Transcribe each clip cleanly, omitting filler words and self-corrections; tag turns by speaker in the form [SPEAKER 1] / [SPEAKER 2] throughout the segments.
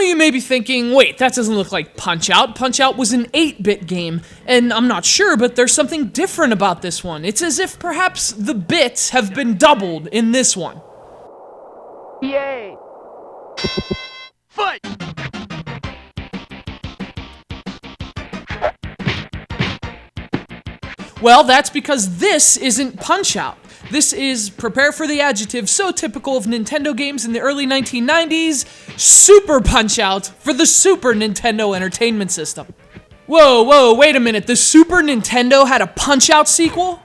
[SPEAKER 1] you may be thinking, wait, that doesn't look like Punch-Out! Punch-Out was an 8-bit game, and I'm not sure, but there's something different about this one. It's as if perhaps the bits have been doubled in this one.
[SPEAKER 2] Yay! Fight!
[SPEAKER 1] Well, that's because this isn't Punch-Out! This is, prepare for the adjective so typical of Nintendo games in the early 1990s, Super Punch-Out! For the Super Nintendo Entertainment System. Whoa, wait a minute, the Super Nintendo had a Punch-Out sequel?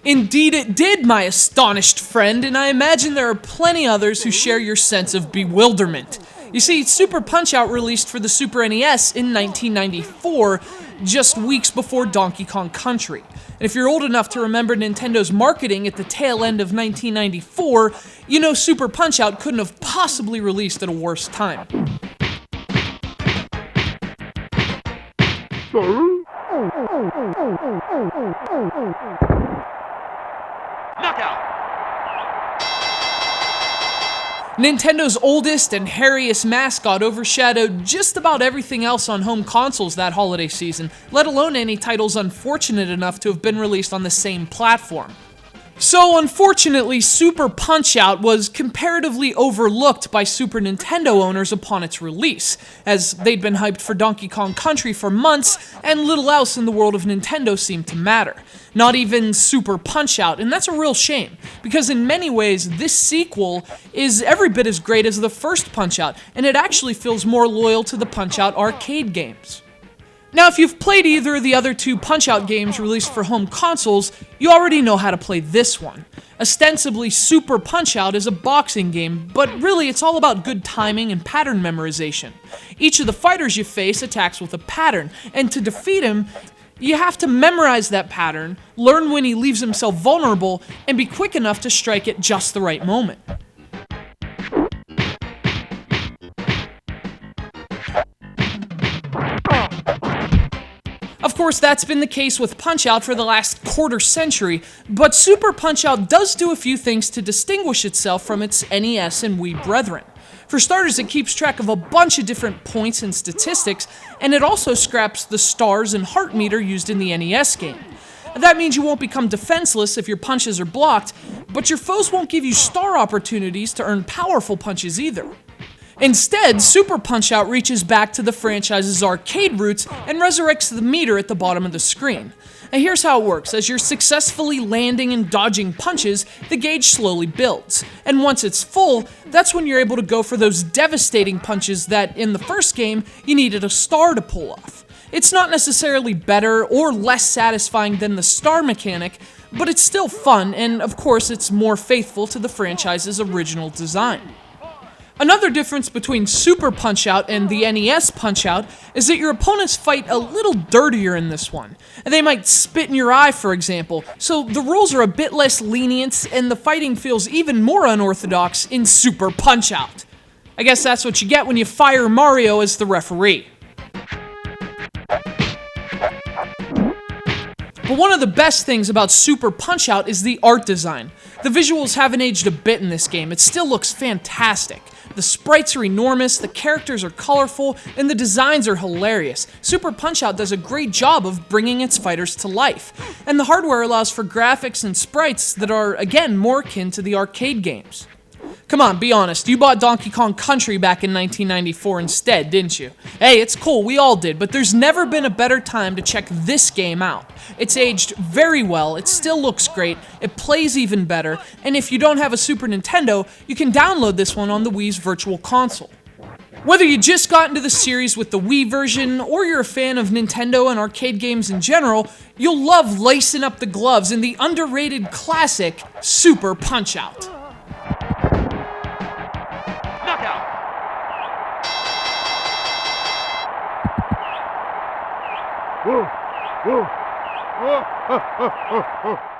[SPEAKER 1] Indeed it did, my astonished friend, and I imagine there are plenty others who share your sense of bewilderment. You see, Super Punch-Out released for the Super NES in 1994, just weeks before Donkey Kong Country. And if you're old enough to remember Nintendo's marketing at the tail end of 1994, you know Super Punch-Out couldn't have possibly released at a worse time.
[SPEAKER 2] Knockout!
[SPEAKER 1] Nintendo's oldest and hairiest mascot overshadowed just about everything else on home consoles that holiday season, let alone any titles unfortunate enough to have been released on the same platform. So unfortunately, Super Punch-Out was comparatively overlooked by Super Nintendo owners upon its release, as they'd been hyped for Donkey Kong Country for months, and little else in the world of Nintendo seemed to matter. Not even Super Punch-Out, and that's a real shame, because in many ways, this sequel is every bit as great as the first Punch-Out, and it actually feels more loyal to the Punch-Out arcade games. Now, if you've played either of the other two Punch-Out games released for home consoles, you already know how to play this one. Ostensibly, Super Punch-Out is a boxing game, but really it's all about good timing and pattern memorization. Each of the fighters you face attacks with a pattern, and to defeat him, you have to memorize that pattern, learn when he leaves himself vulnerable, and be quick enough to strike at just the right moment. Of course, that's been the case with Punch-Out for the last quarter century, but Super Punch-Out does do a few things to distinguish itself from its NES and Wii brethren. For starters, it keeps track of a bunch of different points and statistics, and it also scraps the stars and heart meter used in the NES game. That means you won't become defenseless if your punches are blocked, but your foes won't give you star opportunities to earn powerful punches either. Instead, Super Punch-Out reaches back to the franchise's arcade roots and resurrects the meter at the bottom of the screen. And here's how it works. As you're successfully landing and dodging punches, the gauge slowly builds. And once it's full, that's when you're able to go for those devastating punches that, in the first game, you needed a star to pull off. It's not necessarily better or less satisfying than the star mechanic, but it's still fun, and of course it's more faithful to the franchise's original design. Another difference between Super Punch-Out and the NES Punch-Out is that your opponents fight a little dirtier in this one. They might spit in your eye, for example, so the rules are a bit less lenient and the fighting feels even more unorthodox in Super Punch-Out. I guess that's what you get when you fire Mario as the referee. But one of the best things about Super Punch-Out is the art design. The visuals haven't aged a bit in this game, it still looks fantastic. The sprites are enormous, the characters are colorful, and the designs are hilarious. Super Punch-Out does a great job of bringing its fighters to life, and the hardware allows for graphics and sprites that are, again, more akin to the arcade games. Come on, be honest, you bought Donkey Kong Country back in 1994 instead, didn't you? Hey, it's cool, we all did, but there's never been a better time to check this game out. It's aged very well, it still looks great, it plays even better, and if you don't have a Super Nintendo, you can download this one on the Wii's Virtual Console. Whether you just got into the series with the Wii version, or you're a fan of Nintendo and arcade games in general, you'll love lacing up the gloves in the underrated classic Super Punch-Out.
[SPEAKER 2] Whoa, whoa, whoa,